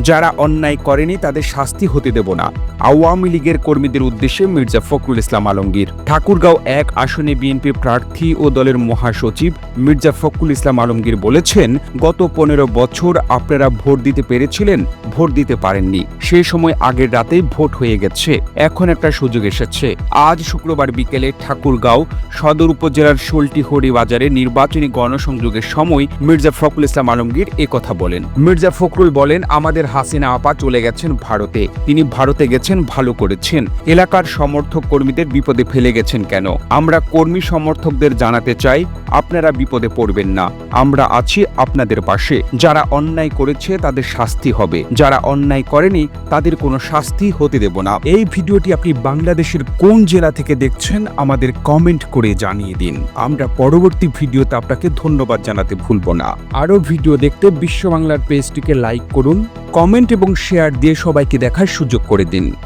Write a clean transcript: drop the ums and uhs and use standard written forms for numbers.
যারা অন্যায় করেনি তাদের শাস্তি হতে দেব না। আওয়ামী লীগের কর্মীদের উদ্দেশ্যে মির্জা ফখরুল ইসলাম আলমগীর। ঠাকুরগাঁও ১ আসনে বিএনপি প্রার্থী ও দলের মহাসচিব মির্জা ফখরুল ইসলাম আলমগীর বলেছেন, গত ১৫ বছর আপনারা ভোট দিতে পেরেছিলেন, ভোট দিতে পারেননি। সেই সময় আগের রাতেই ভোট হয়ে গেছে, এখন একটা সুযোগ এসেছে। আজ শুক্রবার বিকেলে ঠাকুরগাঁও সদর উপজেলার সল্টিহরি বাজারে নির্বাচনী গণসংযোগের সময় মির্জা ফখরুল ইসলাম আলমগীর একথা বলেন। মির্জা ফখরুল বলেন, আমাদের হাসিনা আপা চলে গেছেন ভারতে, তিনি ভারতে গেছেন, ভালো করেছেন। এলাকার সমর্থক কর্মীদের বিপদে ফেলে গেছেন কেন? আমরা কর্মী সমর্থকদের জানাতে চাই, আপনারা বিপদে পড়বেন না, আমরা আছি আপনাদের পাশে। যারা অন্যায় করেছে তাদের শাস্তি হবে, যারা অন্যায় করেনি তাদের কোনো শাস্তি হতে দেব না। এই ভিডিওটি আপনি বাংলাদেশের কোন জেলা থেকে দেখছেন আমাদের কমেন্ট করে জানিয়ে দিন। আমরা পরবর্তী ভিডিওতে আপনাকে ধন্যবাদ জানাতে ভুলব না। আরও ভিডিও দেখতে বিশ্ব বাংলার পেজটিকে লাইক করুন, কমেন্ট এবং শেয়ার দিয়ে সবাইকে দেখার সুযোগ করে দিন।